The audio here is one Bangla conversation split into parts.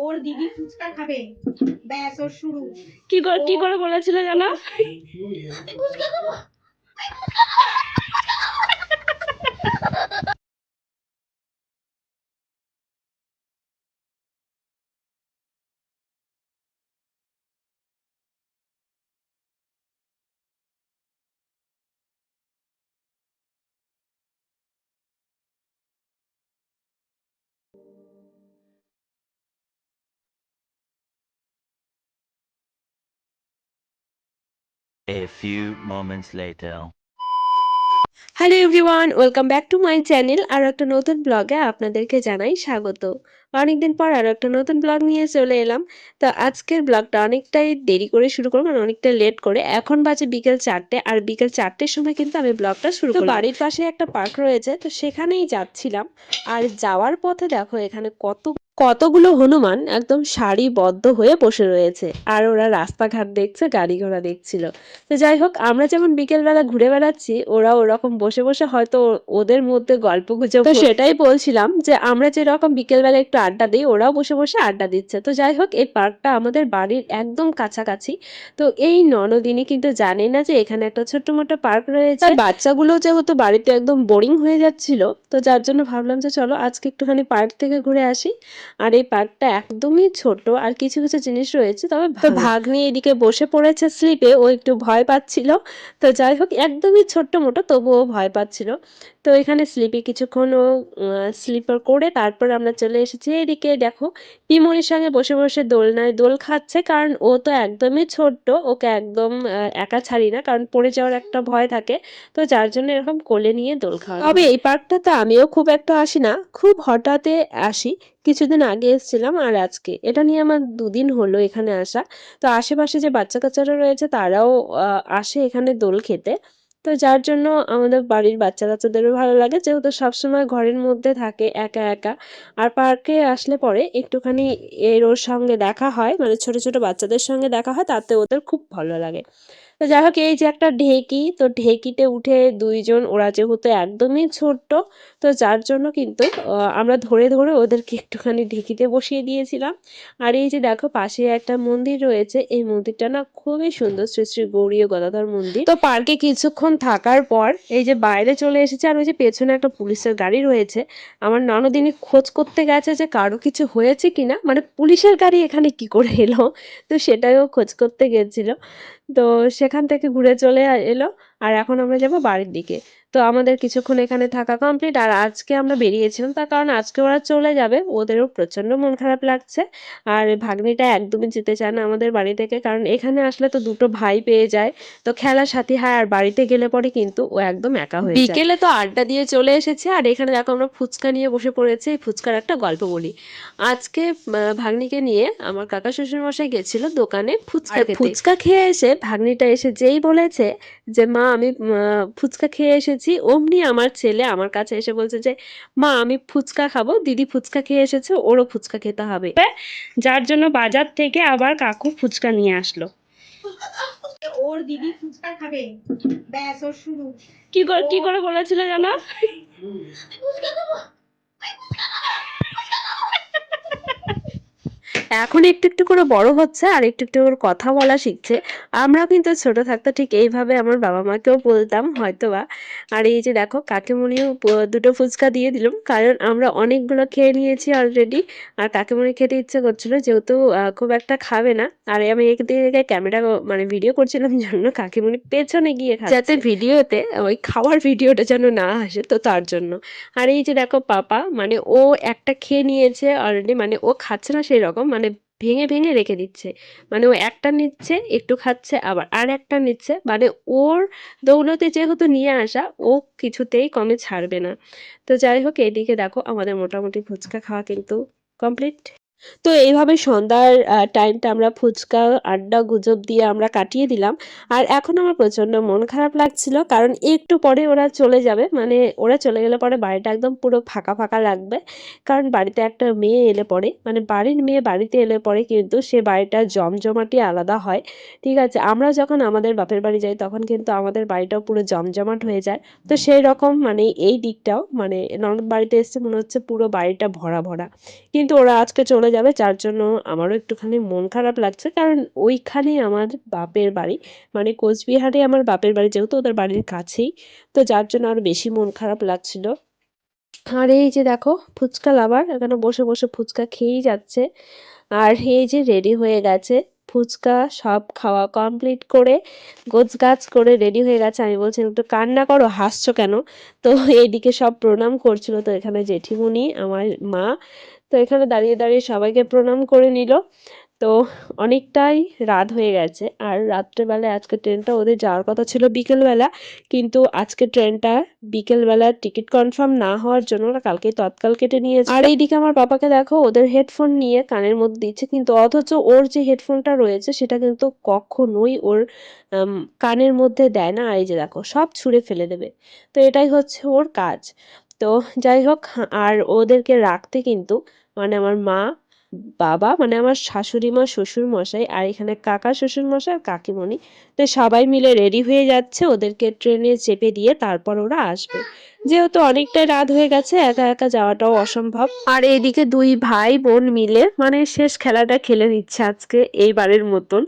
ওর দিদি ফুচকা খাবে, ব্যাস ওর শুরু। কি করে বলেছিল জানো? ফুচকা খাবো। A few moments later. Hello everyone, welcome back to my channel. আর একটা নতুন ব্লগে আপনাদেরকে জানাই স্বাগত। অনেকদিন পর আরো একটা নতুন ব্লগ নিয়ে চলে এলাম। তো আজকের ব্লগটা অনেকটাই দেরি করে শুরু করবো, মানে অনেকটা লেট করে। এখন বাজে বিকেল 4টে, আর বিকেল 4টের সময় কিন্তু আমি ব্লগটা শুরু করি। বাড়ির পাশে একটা পার্ক রয়েছে, তো সেখানেই যাচ্ছিলাম। আর যাওয়ার পথে দেখো এখানে কতগুলো হনুমান একদম সারিবদ্ধ হয়ে বসে রয়েছে, আর ওরা রাস্তাঘাট দেখছে, গাড়ি ঘোড়া দেখছিল। তো যাই হোক, আমরা যেমন বিকেলবেলা ঘুরে বেড়াচ্ছি, ওরা ওরকম বসে বসে হয়তো ওদের মধ্যে গল্প গুজব। তো সেটাই বলছিলাম যে আমরা যেরকম বিকেলবেলা একটু আড্ডা দিই, ওরাও বসে বসে আড্ডা দিচ্ছে। তো যাই হোক, এই পার্কটা আমাদের বাড়ির একদম কাছাকাছি। তো এই ননদিনী কিন্তু জানে না যে এখানে একটা ছোট্ট মোটো পার্ক রয়েছে। আর বাচ্চাগুলো যেহেতু বাড়িতে একদম বোরিং হয়ে যাচ্ছিল, তো যার জন্য ভাবলাম যে চলো আজকে একটুখানি পার্ক থেকে ঘুরে আসি। আর এই পার্কটা একদমই ছোট, আর কিছু কিছু জিনিস রয়েছে, তবে ভাগ্নি এদিকে বসে পড়েছে স্লিপে, ও একটু ভয় পাচ্ছিল। তো যাই হোক, একদমই ছোট্ট মোটো, তবুও ভয় পাচ্ছিল। তো এখানে স্লিপে কিছুক্ষণ ও স্লিপার করে তারপর আমরা চলে এসেছি এদিকে। দেখো পিমনির সঙ্গে বসে বসে দোলনায় দোল খাচ্ছে, কারণ ও তো একদমই ছোট্ট, ওকে একদম একা ছাড়ি না, কারণ পড়ে যাওয়ার একটা ভয় থাকে। তো যার জন্য এরকম কোলে নিয়ে দোল খাওয়া। তবে এই পার্কটাতে আমিও খুব একটা আসি না, খুব হঠাৎ আসি। কিছুদিন আগে এসেছিলাম, আর আজকে এটা নিয়ে আমার 2 দিন হলো এখানে আসা। তো আশেপাশে যে বাচ্চা কাচ্চারা রয়েছে তারাও আসে এখানে দোল খেতে। তো যার জন্য আমাদের বাড়ির বাচ্চা কাচ্চাদেরও ভালো লাগে, যেহেতু সবসময় ঘরের মধ্যে থাকে একা একা। আর পার্কে আসলে পরে একটুখানি ওর সঙ্গে দেখা হয়, মানে ছোট ছোট বাচ্চাদের সঙ্গে দেখা হয়, তাতে ওদের খুব ভালো লাগে। তো যাই হোক, এই যে একটা ঢেকি, তো ঢেকিতে উঠে দুইজন, ওরা যেহেতু একদমই ছোট্ট, তো যার জন্য কিন্তু আমরা ধরে ধরে ওদেরকে একটুখানি ঢেকিতে বসিয়ে দিয়েছিলাম। আর এই যে দেখো পাশে একটা মন্দির রয়েছে, এই মন্দিরটা না খুবই সুন্দর, শ্রী শ্রী গৌরী ও গদাধর মন্দির। তো পার্কে কিছুক্ষণ থাকার পর এই যে বাইরে চলে এসেছে, আর ওই যে পেছনে একটা পুলিশের গাড়ি রয়েছে। আমার ননদিনী খোঁজ করতে গেছে যে কারো কিছু হয়েছে কিনা, মানে পুলিশের গাড়ি এখানে কি করে এলো। তো সেটাইও খোঁজ করতে গেছিল। তো সেখান থেকে ঘুরে চলে এলো। আর এখন আমরা যাব বাড়ির দিকে। তো আমাদের কিছুক্ষণ এখানে থাকা কমপ্লিট। আর আজকে আমরা বেরিয়েছিলাম, তার কারণ আজকে ওরা চলে যাবে, ওদেরও প্রচন্ড মন খারাপ লাগছে। আর ভাগ্নিটা একদমই যেতে চায় না আমাদের বাড়ি থেকে, কারণ এখানে আসলে তো দুটো ভাই পেয়ে যায়, তো খেলার সাথী হয়। আর বাড়িতে গেলে পরে কিন্তু ও একদম একা হয়ে যায়। বিকেলে তো আড্ডা দিয়ে চলে এসেছে, আর এখানে দেখো আমরা ফুচকা নিয়ে বসে পড়েছি। এই ফুচকার একটা গল্প বলি। আজকে ভাগ্নিকে নিয়ে আমার কাকা শ্বশুর মশাই গেছিল দোকানে ফুচকা খেতে। ফুচকা খেয়ে এসে ভাগ্নিটা এসে যেই বলেছে যে মা আমি ফুচকা খেয়ে এসেছি, অমনি আমার ছেলে আমার কাছে এসে বলছে যে মা আমি ফুচকা খাবো, দিদি ফুচকা খেয়ে এসেছে, ওরও ফুচকা খেতে হবে। যার জন্য বাজার থেকে আবার কাকু ফুচকা নিয়ে আসলো। ওর দিদি ফুচকা খাবে, ব্যাস ওর শুরু। কি করে বলেছিল জানো? ফুচকা খাবো। এখন একটু একটু করে বড় হচ্ছে, আর একটু একটু করে কথা বলা শিখছে। আমরাও কিন্তু ছোট থাকতে ঠিক এইভাবে আমার বাবা মাকেও বলতাম হয়তোবা। আর এই যে দেখো কাকিমুনিও দুটো ফুচকা দিয়ে দিলাম, কারণ আমরা অনেকগুলো খেয়ে নিয়েছি অলরেডি। আর কাকিমুনি খেতে ইচ্ছে করছিল, যেহেতু খুব একটা খাবে না। আর আমি একদিকে ক্যামেরা মানে ভিডিও করছিলাম জন্য কাকিমুনি পেছনে গিয়ে খাচ্ছে, যাতে ভিডিওতে ওই খাওয়ার ভিডিওটা যেন না আসে, তো তার জন্য। আর এই যে দেখো পাপা, মানে ও একটা খেয়ে নিয়েছে অলরেডি, মানে ও খাচ্ছে না সেই রকম, মানে ভেঙে ভেঙে রেখে দিচ্ছে। মানে ও একটা নিচ্ছে, একটু খাচ্ছে, আবার আর একটা নিচ্ছে, মানে ওর দৌলতে যেহেতু নিয়ে আসা, ও কিছুতেই কমে ছাড়বে না। তো যাই হোক, এদিকে দেখো আমাদের মোটামুটি ফুচকা খাওয়া কিন্তু কমপ্লিট। তো এইভাবে সন্ধ্যার টাইমটা আমরা ফুচকা আড্ডা গুজব দিয়ে আমরা কাটিয়ে দিলাম। আর এখন আমার প্রচন্ড মন খারাপ লাগছিল, কারণ একটু পরে ওরা চলে যাবে, মানে ওরা চলে গেলে পরে বাড়িটা একদম পুরো ফাঁকা ফাঁকা লাগবে। কারণ বাড়িতে একটা মেয়ে এলে পরে, মানে বাড়ির মেয়ে বাড়িতে এলে পরে কিন্তু সে বাড়িটা জমজমাটি আলাদা হয়। ঠিক আছে, আমরা যখন আমাদের বাপের বাড়ি যাই তখন কিন্তু আমাদের বাড়িটাও পুরো জমজমাট হয়ে যায়। তো সেই রকম মানে এই দিকটাও, মানে ননদ বাড়িতে এসছে মনে হচ্ছে পুরো বাড়িটা ভরা ভরা। কিন্তু ওরা আজকে চলে চলে যাবে, যার জন্য আমারও একটুখানি মন খারাপ লাগছে। কারণ ওইখানে আমার বাপের বাড়ি, মানে কোচবিহারে আমার বাপের বাড়ি, যেহেতু ওদের বাড়ির কাছেই, তো যার জন্য আরো বেশি মন খারাপ লাগছিল। আর এই যে দেখো ফুচকা লাভার এখানে বসে বসে ফুচকা খেয়েই যাচ্ছে। আর এই যে রেডি হয়ে গেছে, ফুচকা সব খাওয়া কমপ্লিট করে গোছগাছ করে রেডি হয়ে গেছে। আমি বলছি একটু কান্না করো, হাসছো কেন? তো এইদিকে সব প্রণাম করছিল, তো এখানে জেঠিমুনি আমার মা, তো এখানে দাঁড়িয়ে দাঁড়িয়ে সবাইকে প্রণাম করে নিল। তো অনেকটাই রাত হয়ে গেছে, আর রাত্রেবেলায় আজকে ট্রেনটা ওদের যাওয়ার কথা ছিল বিকেলবেলা, কিন্তু আজকে ট্রেনটা বিকেলবেলা টিকিট কনফার্ম না হওয়ার জন্য ওরা কালকেই তৎকাল কেটে নিয়েছে। আর এইদিকে আমার পাপাকে দেখো ওদের হেডফোন নিয়ে কানের মধ্যে দিচ্ছে, কিন্তু অথচ ওর যে হেডফোনটা রয়েছে সেটা কিন্তু কখনোই ওর কানের মধ্যে দেয় না। আর এই যে দেখো সব ছুঁড়ে ফেলে দেবে, তো এটাই হচ্ছে ওর কাজ। তো যাই হোক, আর ওদেরকে রাখতে কিন্তু মানে আমার মা, বাবা, মানে আমার শাশুড়ি মা, শ্বশুর মশাই, আর এখানে কাকা শ্বশুর মশাই আর কাকিমণি, তো সবাই মিলে রেডি হয়ে যাচ্ছে ওদেরকে ট্রেনে চেপে দিয়ে তারপর ওরা আসবে। যেহেতু অনেকটাই রাত হয়ে গেছে, একা একা যাওয়াটাও অসম্ভব। আর এইদিকে দুই ভাই বোন মিলে মানে শেষ খেলাটা খেলে নিচ্ছে আজকে এইবারের মতন।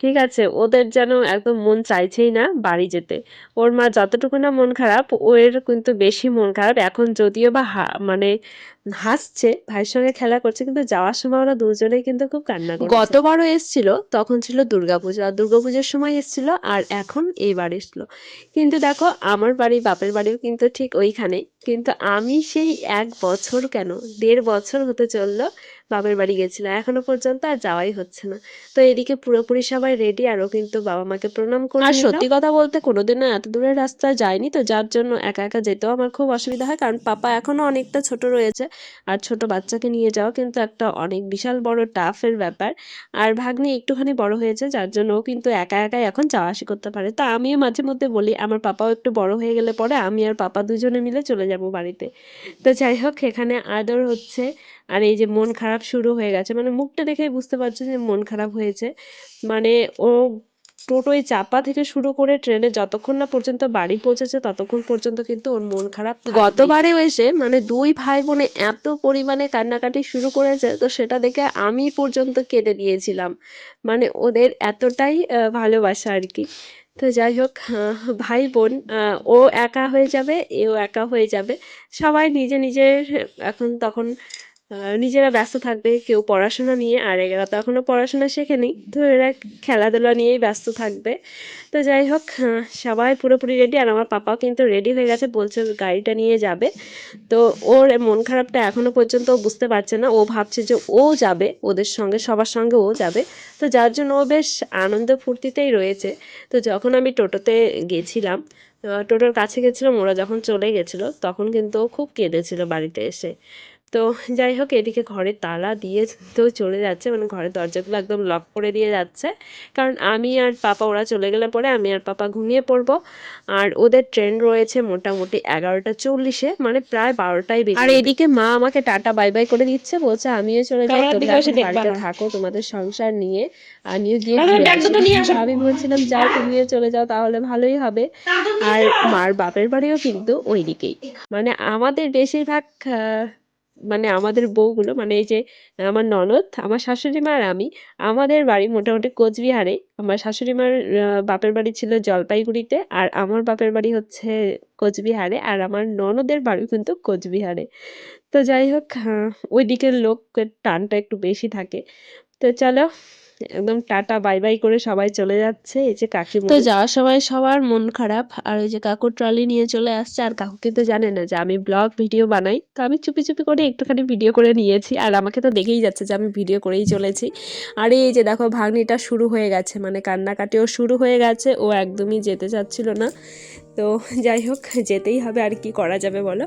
ঠিক আছে, ওদের যেন একদম মন চাইছেই না বাড়ি যেতে। ওর মা যতটুকু না মন খারাপ, ওর কিন্তু বেশি মন খারাপ এখন, যদিও বা মানে হাসছে, ভাইয়ের সঙ্গে খেলা করছে, কিন্তু যাওয়ার সময় ওরা দুজনেই কিন্তু খুব কান্না করছে। গতবারও এসছিল, তখন ছিল দুর্গাপূজা, আর দুর্গাপূজার সময় এসছিল, আর এখন এইবার এসলো। কিন্তু দেখো আমার বাড়ি বাপের বাড়িও কিন্তু ঠিক ওইখানে, কিন্তু আমি সেই 1 বছর কেন 1.5 বছর হতে চললো বাপের বাড়ি গেছিলাম, এখনো পর্যন্ত আর যাওয়াই হচ্ছে না। তো এদিকে পুরোপুরি সবাই রেডি, আরও কিন্তু বাবা মাকে প্রণাম করে নিলাম। আর সত্যি কথা বলতে কোনোদিনও এত দূরের রাস্তা যায়নি, তো যার জন্য একা একা যেতেও আমার খুব অসুবিধা হয়, কারণ পাপা এখনো অনেকটা ছোট রয়েছে, আর ছোট বাচ্চাকে নিয়ে যাওয়া কিন্তু একটা অনেক বিশাল বড় টাফের ব্যাপার। আর ভাগ্নি একটুখানি বড় হয়েছে, যার জন্য ও কিন্তু একা একাই এখন যাওয়া আসি করতে পারে। তা আমিও মাঝে মধ্যে বলি আমার পাপাও একটু বড় হয়ে গেলে পরে আমি আর পাপা দুজনে মিলে চলে যাব বাড়িতে। তো যাই হোক, এখানে আদর হচ্ছে, আর এই যে মন খারাপ শুরু হয়ে গেছে, মানে মুখটা দেখেই বুঝতে পারছো যে মন খারাপ হয়েছে। মানে ও টোটোয় চাপা থেকে শুরু করে ট্রেনে যতক্ষণ না পর্যন্ত বাড়ি পৌঁছেছে ততক্ষণ পর্যন্ত কিন্তু ওর মন খারাপ। গতবারেও এসে মানে দুই ভাই বোনে এত পরিমাণে কান্নাকাটি শুরু করেছে, তো সেটা দেখে আমি পর্যন্ত কেঁদে দিয়েছিলাম। মানে ওদের এতটাই ভালোবাসা আর কি। তো যাই হোক, ভাই বোন, ও একা হয়ে যাবে, এও একা হয়ে যাবে, সবাই নিজে নিজের এখন তখন নিজেরা ব্যস্ত থাকবে, কেউ পড়াশোনা নিয়ে, আর এরা তো এখনো পড়াশোনা শেখেনি, তো এরা খেলাধুলা নিয়েই ব্যস্ত থাকবে। তো যাই হোক, সবাই পুরোপুরি রেডি, আর আমার পাপাও কিন্তু রেডি হয়ে গেছে, বলছে গাড়িটা নিয়ে যাবে। তো ওর মন খারাপটা এখনো পর্যন্ত ও বুঝতে পারছে না, ও ভাবছে যে ও যাবে ওদের সঙ্গে, সবার সঙ্গে ও যাবে, তো যার জন্য ও বেশ আনন্দ ফুর্তিতেই রয়েছে। তো যখন আমি টোটোতে গেছিলাম, টোটোর কাছে গেছিলাম, ওরা যখন চলে গেছিলো তখন কিন্তু ও খুব কেঁদেছিল বাড়িতে এসে। তো যাই হোক, এদিকে ঘরে তালা দিয়ে তো চলে যাচ্ছে, মানে ঘরের দরজাগুলো একদম লক করে দিয়ে যাচ্ছে, কারণ আমি আর পাপা ওরা চলে গেলে পরে আমি আর পাপা ঘুমিয়ে পড়বো। আর ওদের ট্রেন রয়েছে মোটামুটি 11টা 40-এ, মানে প্রায় 12টাই বেজে। আর এদিকে মা আমাকে টাটা বাই বাই করে দিচ্ছে, বলছে আমিও চলে যাই, তোমরা এখন বাড়িতে থাকো তোমাদের সংসার নিয়ে, আমিও গিয়ে ঘুরে আসি। আমি বলছিলাম যাও, তুমিও চলে যাও, তাহলে ভালোই হবে। আর মার বাপের বাড়িও কিন্তু ওইদিকেই, মানে আমাদের বেশিরভাগ মানে আমাদের বউগুলো, মানে এই যে আমার ননদ, আমার শাশুড়ি মা আর আমি, আমাদের বাড়ি মোটামুটি কোচবিহারে। আমার শাশুড়ি মার বাপের বাড়ি ছিল জলপাইগুড়িতে, আর আমার বাপের বাড়ি হচ্ছে কোচবিহারে, আর আমার ননদের বাড়ি কিন্তু কোচবিহারে। তো যাই হোক, ওই দিকের লোকের টানটা একটু বেশি থাকে। তো চলো, একদম টাটা বাই বাই করে সবাই চলে যাচ্ছে। এই যে কাকিমা, তো যাওয়ার সময় সবার মন খারাপ, আর ওই যে কাকু ট্রলি নিয়ে চলে আসছে, আর কাকু কিন্তু জানে না যে আমি ব্লগ ভিডিও বানাই, তো আমি চুপি চুপি করে একটুখানি ভিডিও করে নিয়েছি, আর আমাকে তো দেখেই যাচ্ছে যে আমি ভিডিও করেই চলেছি। আর এই যে দেখো ভাগ্নিটা শুরু হয়ে গেছে, মানে কান্নাকাটিও শুরু হয়ে গেছে, ও একদমই যেতে চাচ্ছিল না। তো যাই হোক, যেতেই হবে, আর কি করা যাবে বলো।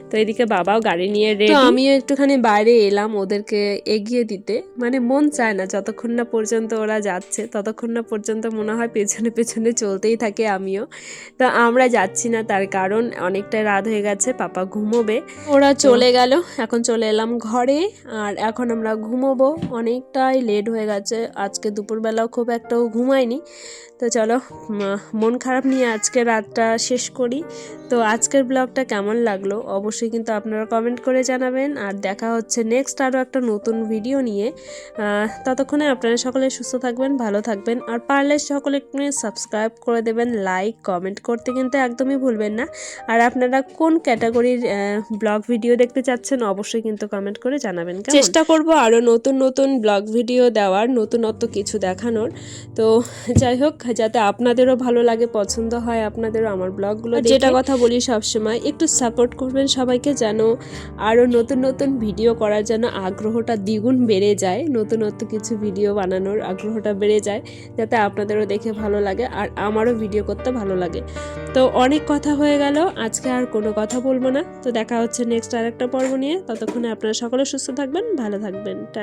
তো এদিকে বাবাও গাড়ি নিয়ে রেডি, তো আমিও একটুখানি বাইরে এলাম ওদেরকে এগিয়ে দিতে, মানে মন চায় না যতক্ষণ না পর্যন্ত ওরা যাচ্ছে, ততক্ষণ না পর্যন্ত মনে হয় পেছনে পেছনে চলতেই থাকে আমিও। তো আমরা যাচ্ছি না, তার কারণ অনেকটাই রাত হয়ে গেছে, পাপা ঘুমোবে। ওরা চলে গেল, এখন চলে এলাম ঘরে। আর এখন আমরা ঘুমোবো, অনেকটাই লেট হয়ে গেছে, আজকে দুপুরবেলাও খুব একটাও ঘুমাইনি। তো চলো মন খারাপ নিয়ে আজকে রাতটা শেষ করি। তো আজকের ব্লগটা কেমন লাগলো অবশ্যই কিন্তু আপনারা কমেন্ট করে জানাবেন। আর দেখা হচ্ছে নেক্সট আরও একটা নতুন ভিডিও নিয়ে। ততক্ষণে আপনারা সকলে সুস্থ থাকবেন, ভালো থাকবেন, আর পারলে সকলে সাবস্ক্রাইব করে দেবেন, লাইক কমেন্ট করতে কিন্তু একদমই ভুলবেন না। আর আপনারা কোন ক্যাটাগরির ব্লগ ভিডিও দেখতে চাচ্ছেন অবশ্যই কিন্তু কমেন্ট করে জানাবেন। চেষ্টা করব আরও নতুন নতুন ব্লগ ভিডিও দেওয়ার, নতুনত্ব কিছু দেখানোর। তো যাই হোক, যাতে আপনাদেরও ভালো লাগে, পছন্দ হয় আপনাদেরও আমার ব্লগগুলো। যেটা কথা বলি সবসময়, একটু সাপোর্ট করবেন সবাইকে, যেন আরও নতুন নতুন ভিডিও করার যেন আগ্রহটা দ্বিগুণ বেড়ে যায়, নতুনত্ব কিছু ভিডিও বানানোর আগ্রহটা বেড়ে যায়, যাতে আপনাদেরও দেখে ভালো লাগে আর আমারও ভিডিও করতে ভালো লাগে। তো অনেক কথা হয়ে গেল, আজকে আর কোনো কথা বলবো না। তো দেখা হচ্ছে নেক্সট আরেকটা পর্ব নিয়ে। ততক্ষণে আপনারা সকলে সুস্থ থাকবেন, ভালো থাকবেন।